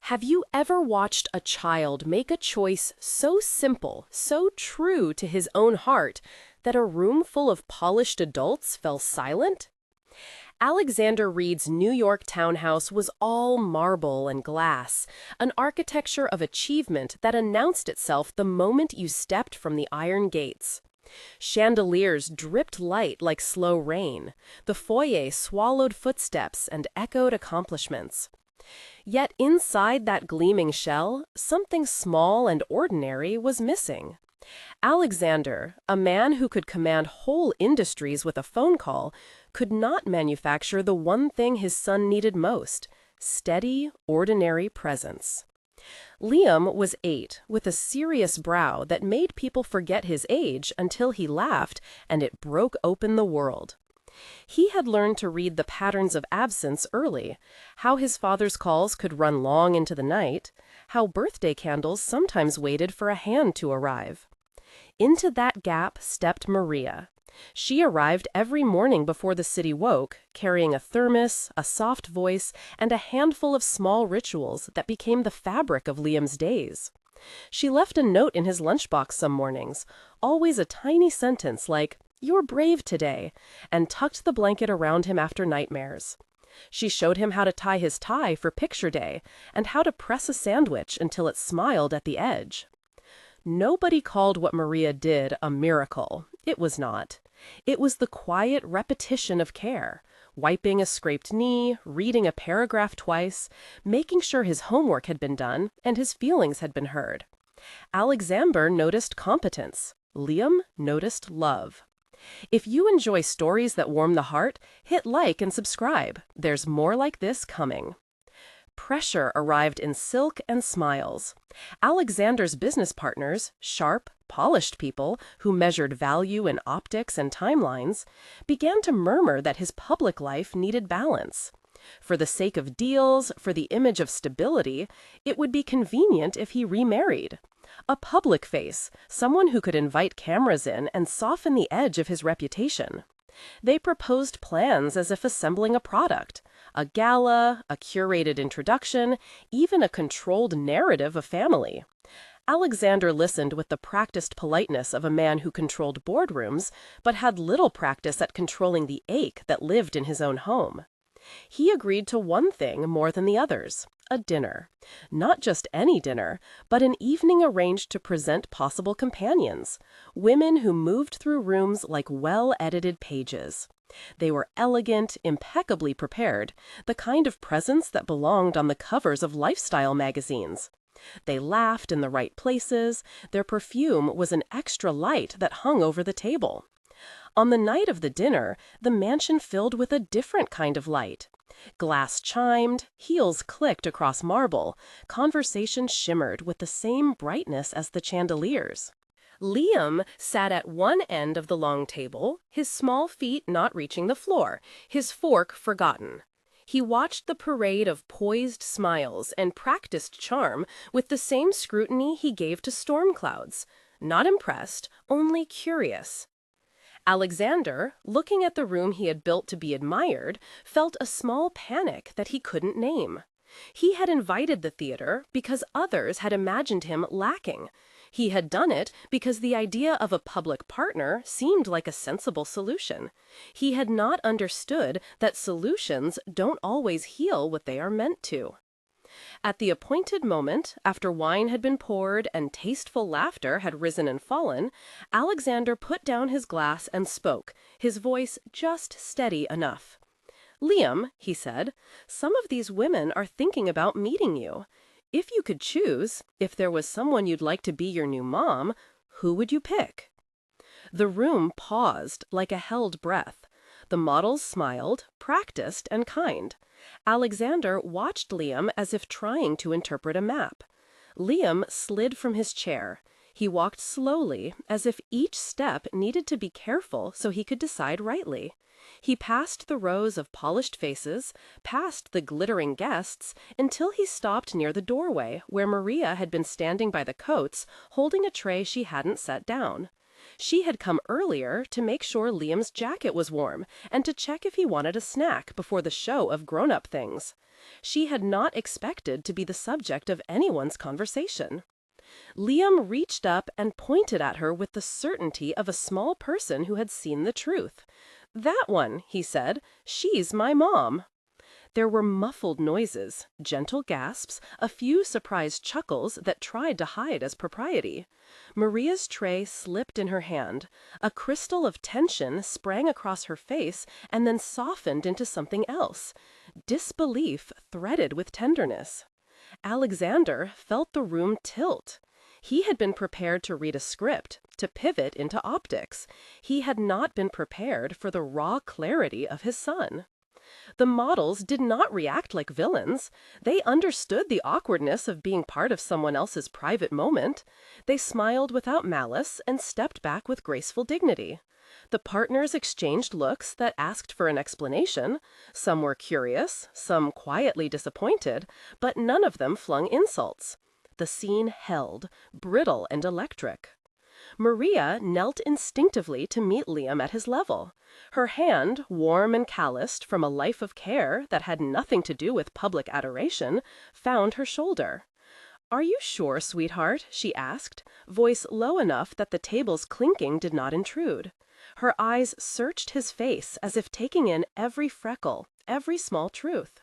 Have you ever watched a child make a choice so simple, so true to his own heart, that a room full of polished adults fell silent? Alexander Reed's New York townhouse was all marble and glass, an architecture of achievement that announced itself the moment you stepped from the iron gates. Chandeliers dripped light like slow rain. The foyer swallowed footsteps and echoed accomplishments. Yet inside that gleaming shell, something small and ordinary was missing. Alexander, a man who could command whole industries with a phone call, could not manufacture the one thing his son needed most: steady, ordinary presence. Liam was 8, with a serious brow that made people forget his age until he laughed and it broke open the world. He had learned to read the patterns of absence early, how his father's calls could run long into the night, how birthday candles sometimes waited for a hand to arrive. Into that gap stepped Maria. She arrived every morning before the city woke, carrying a thermos, a soft voice, and a handful of small rituals that became the fabric of Liam's days. She left a note in his lunchbox some mornings, always a tiny sentence like, "You're brave today," and tucked the blanket around him after nightmares. She showed him how to tie his tie for picture day, and how to press a sandwich until it smiled at the edge. Nobody called what Maria did a miracle. It was not. It was the quiet repetition of care, wiping a scraped knee, reading a paragraph twice, making sure his homework had been done and his feelings had been heard. Alexander noticed competence. Liam noticed love. If you enjoy stories that warm the heart, hit like and subscribe. There's more like this coming. Pressure arrived in silk and smiles. Alexander's business partners, sharp, polished people who measured value in optics and timelines, began to murmur that his public life needed balance. For the sake of deals, for the image of stability, it would be convenient if he remarried. A public face, someone who could invite cameras in and soften the edge of his reputation. They proposed plans as if assembling a product: a gala, a curated introduction, even a controlled narrative of family. Alexander listened with the practiced politeness of a man who controlled boardrooms, but had little practice at controlling the ache that lived in his own home. He agreed to one thing more than the others: a dinner. Not just any dinner, but an evening arranged to present possible companions, women who moved through rooms like well-edited pages. They were elegant, impeccably prepared, the kind of presence that belonged on the covers of lifestyle magazines. They laughed in the right places. Their perfume was an extra light that hung over the table. On the night of the dinner, the mansion filled with a different kind of light. Glass chimed, heels clicked across marble, conversation shimmered with the same brightness as the chandeliers. Liam sat at one end of the long table, his small feet not reaching the floor, his fork forgotten. He watched the parade of poised smiles and practiced charm with the same scrutiny he gave to storm clouds. Not impressed, only curious. Alexander, looking at the room he had built to be admired, felt a small panic that he couldn't name. He had invited the theater because others had imagined him lacking. He had done it because the idea of a public partner seemed like a sensible solution. He had not understood that solutions don't always heal what they are meant to. At the appointed moment, after wine had been poured and tasteful laughter had risen and fallen, Alexander put down his glass and spoke, his voice just steady enough. "Liam," he said, "some of these women are thinking about meeting you. If you could choose, if there was someone you'd like to be your new mom, who would you pick?" The room paused like a held breath. The models smiled, practiced and kind. Alexander watched Liam as if trying to interpret a map. Liam slid from his chair. He walked slowly, as if each step needed to be careful so he could decide rightly. He passed the rows of polished faces, past the glittering guests, until he stopped near the doorway, where Maria had been standing by the coats, holding a tray she hadn't set down. She had come earlier to make sure Liam's jacket was warm and to check if he wanted a snack before the show of grown-up things. She had not expected to be the subject of anyone's conversation. Liam reached up and pointed at her with the certainty of a small person who had seen the truth. "That one," he said. "She's my mom." There were muffled noises, gentle gasps, a few surprised chuckles that tried to hide as propriety. Maria's tray slipped in her hand. A crystal of tension sprang across her face and then softened into something else. Disbelief threaded with tenderness. Alexander felt the room tilt. He had been prepared to read a script, to pivot into optics. He had not been prepared for the raw clarity of his son. The models did not react like villains. They understood the awkwardness of being part of someone else's private moment. They smiled without malice and stepped back with graceful dignity. The partners exchanged looks that asked for an explanation. Some were curious, some quietly disappointed, but none of them flung insults. The scene held, brittle and electric. Maria knelt instinctively to meet Liam at his level. Her hand, warm and calloused from a life of care that had nothing to do with public adoration, found her shoulder. "Are you sure, sweetheart?" she asked, voice low enough that the table's clinking did not intrude. Her eyes searched his face as if taking in every freckle, every small truth.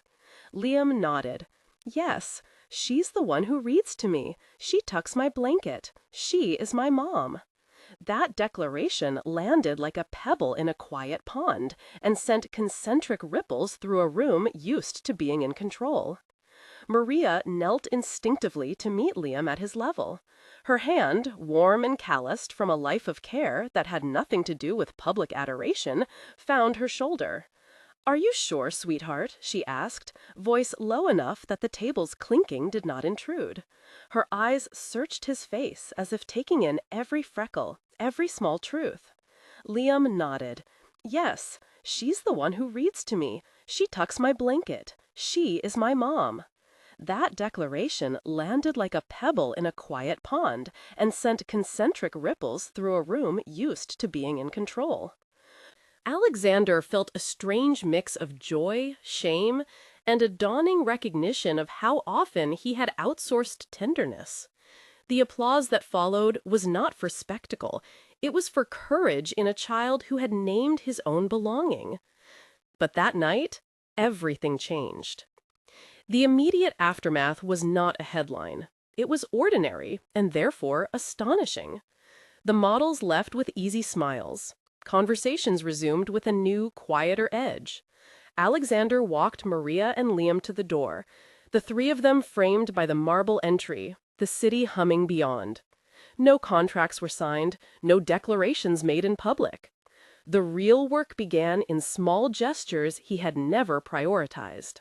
Liam nodded. "Yes, she's the one who reads to me. She tucks my blanket. She is my mom." That declaration landed like a pebble in a quiet pond and sent concentric ripples through a room used to being in control. Maria knelt instinctively to meet Liam at his level. Her hand, warm and calloused from a life of care that had nothing to do with public adoration, found her shoulder. "Are you sure, sweetheart?" she asked, voice low enough that the table's clinking did not intrude. Her eyes searched his face as if taking in every freckle, every small truth. Liam nodded. "Yes, she's the one who reads to me. She tucks my blanket. She is my mom." That declaration landed like a pebble in a quiet pond and sent concentric ripples through a room used to being in control. Alexander felt a strange mix of joy, shame, and a dawning recognition of how often he had outsourced tenderness. The applause that followed was not for spectacle. It was for courage in a child who had named his own belonging. But that night, everything changed. The immediate aftermath was not a headline. It was ordinary and therefore astonishing. The models left with easy smiles. Conversations resumed with a new, quieter edge. Alexander walked Maria and Liam to the door, the three of them framed by the marble entry, the city humming beyond. No contracts were signed, no declarations made in public. The real work began in small gestures he had never prioritized.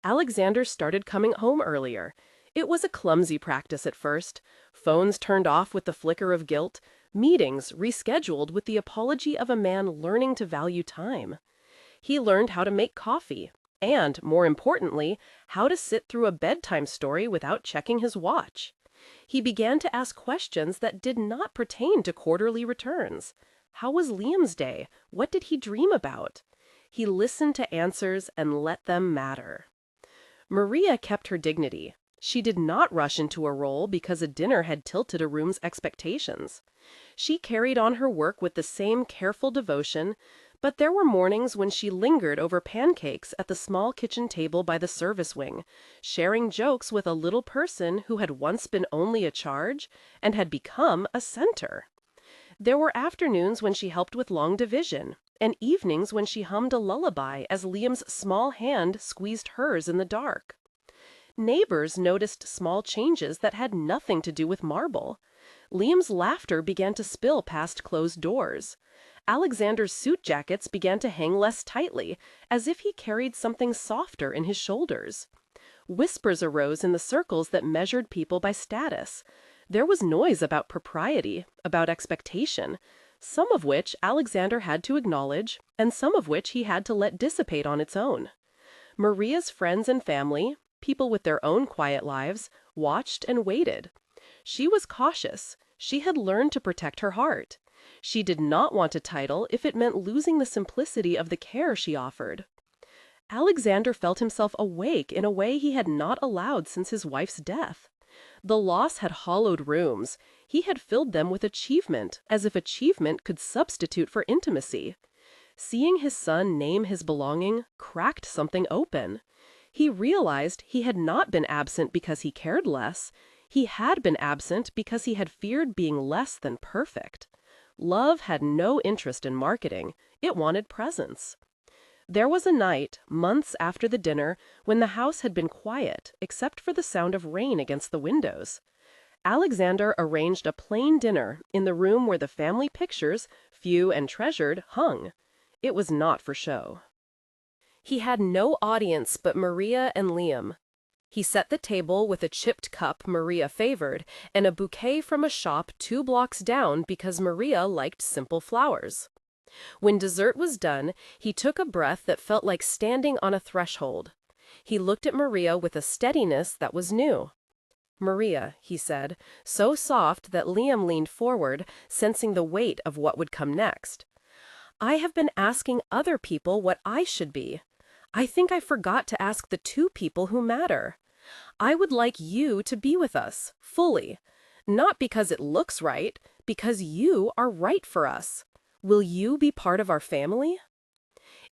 Alexander started coming home earlier. It was a clumsy practice at first. Phones turned off with the flicker of guilt. Meetings rescheduled with the apology of a man learning to value time. He learned how to make coffee, and, more importantly, how to sit through a bedtime story without checking his watch. He began to ask questions that did not pertain to quarterly returns. How was Liam's day? What did he dream about? He listened to answers and let them matter. Maria kept her dignity. She did not rush into a role because a dinner had tilted a room's expectations. She carried on her work with the same careful devotion, but there were mornings when she lingered over pancakes at the small kitchen table by the service wing, sharing jokes with a little person who had once been only a charge and had become a center. There were afternoons when she helped with long division, and evenings when she hummed a lullaby as Liam's small hand squeezed hers in the dark. Neighbors noticed small changes that had nothing to do with marble. Liam's laughter began to spill past closed doors. Alexander's suit jackets began to hang less tightly, as if he carried something softer in his shoulders. Whispers arose in the circles that measured people by status. There was noise about propriety, about expectation, some of which Alexander had to acknowledge, and some of which he had to let dissipate on its own. Maria's friends and family, people with their own quiet lives, watched and waited. She was cautious. She had learned to protect her heart. She did not want a title if it meant losing the simplicity of the care she offered. Alexander felt himself awake in a way he had not allowed since his wife's death. The loss had hollowed rooms. He had filled them with achievement, as if achievement could substitute for intimacy. Seeing his son name his belonging cracked something open. He realized he had not been absent because he cared less. He had been absent because he had feared being less than perfect. Love had no interest in marketing. It wanted presence. There was a night, months after the dinner, when the house had been quiet, except for the sound of rain against the windows. Alexander arranged a plain dinner in the room where the family pictures, few and treasured, hung. It was not for show. He had no audience but Maria and Liam. He set the table with a chipped cup Maria favored and a bouquet from a shop 2 blocks down because Maria liked simple flowers. When dessert was done, he took a breath that felt like standing on a threshold. He looked at Maria with a steadiness that was new. "Maria," he said, so soft that Liam leaned forward, sensing the weight of what would come next. "I have been asking other people what I should be. I think I forgot to ask the 2 people who matter. I would like you to be with us, fully. Not because it looks right, because you are right for us. Will you be part of our family?"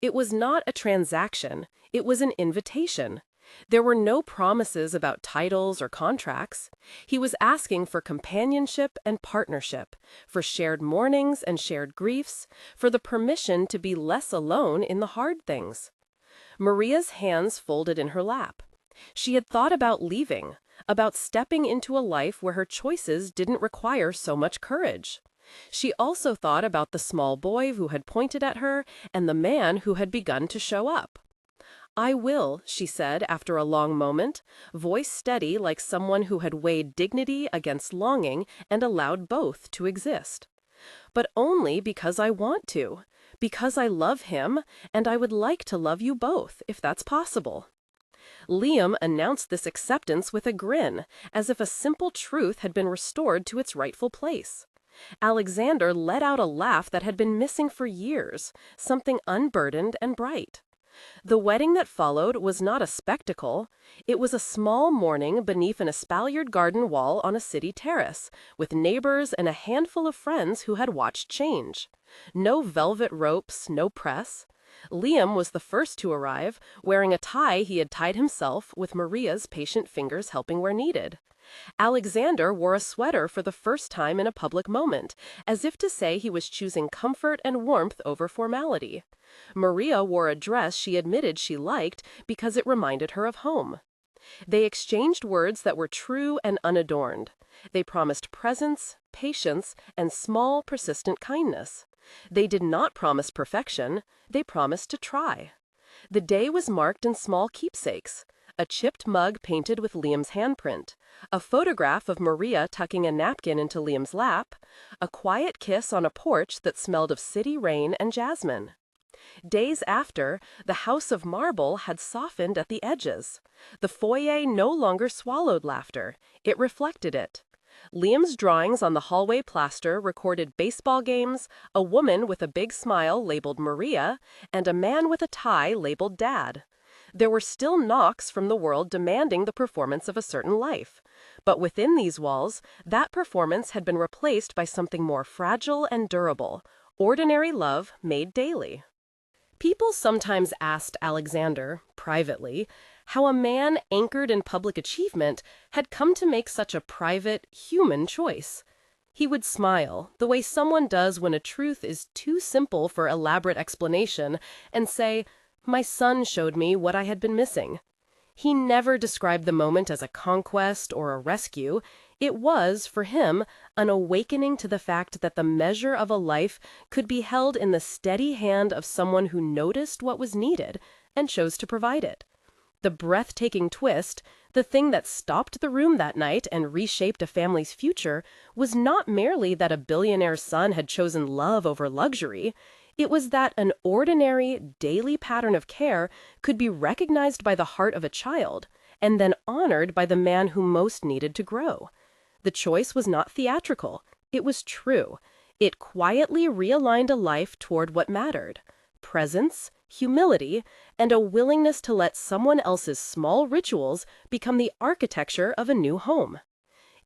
It was not a transaction. It was an invitation. There were no promises about titles or contracts. He was asking for companionship and partnership, for shared mournings and shared griefs, for the permission to be less alone in the hard things. Maria's hands folded in her lap. She had thought about leaving, about stepping into a life where her choices didn't require so much courage. She also thought about the small boy who had pointed at her and the man who had begun to show up. "I will," she said after a long moment, voice steady like someone who had weighed dignity against longing and allowed both to exist. "But only because I want to, because I love him, and I would like to love you both, if that's possible." Liam announced this acceptance with a grin, as if a simple truth had been restored to its rightful place. Alexander let out a laugh that had been missing for years, something unburdened and bright. The wedding that followed was not a spectacle. It was a small morning beneath an espaliered garden wall on a city terrace, with neighbors and a handful of friends who had watched change. No velvet ropes, no press. Liam was the first to arrive, wearing a tie he had tied himself, with Maria's patient fingers helping where needed. Alexander wore a sweater for the first time in a public moment, as if to say he was choosing comfort and warmth over formality. Maria wore a dress she admitted she liked because it reminded her of home. They exchanged words that were true and unadorned. They promised presence, patience, and small, persistent kindness. They did not promise perfection. They promised to try. The day was marked in small keepsakes. A chipped mug painted with Liam's handprint, a photograph of Maria tucking a napkin into Liam's lap, a quiet kiss on a porch that smelled of city rain and jasmine. Days after, the house of marble had softened at the edges. The foyer no longer swallowed laughter. It reflected it. Liam's drawings on the hallway plaster recorded baseball games, a woman with a big smile labeled Maria, and a man with a tie labeled Dad. There were still knocks from the world demanding the performance of a certain life. But within these walls, that performance had been replaced by something more fragile and durable, ordinary love made daily. People sometimes asked Alexander, privately, how a man anchored in public achievement had come to make such a private, human choice. He would smile, the way someone does when a truth is too simple for elaborate explanation, and say, "My son showed me what I had been missing." He never described the moment as a conquest or a rescue. It was, for him, an awakening to the fact that the measure of a life could be held in the steady hand of someone who noticed what was needed and chose to provide it. The breathtaking twist, the thing that stopped the room that night and reshaped a family's future, was not merely that a billionaire's son had chosen love over luxury. It was that an ordinary, daily pattern of care could be recognized by the heart of a child, and then honored by the man who most needed to grow. The choice was not theatrical. It was true. It quietly realigned a life toward what mattered: presence, humility, and a willingness to let someone else's small rituals become the architecture of a new home.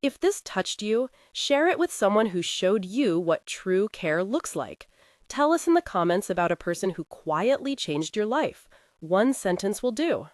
If this touched you, share it with someone who showed you what true care looks like. Tell us in the comments about a person who quietly changed your life. One sentence will do.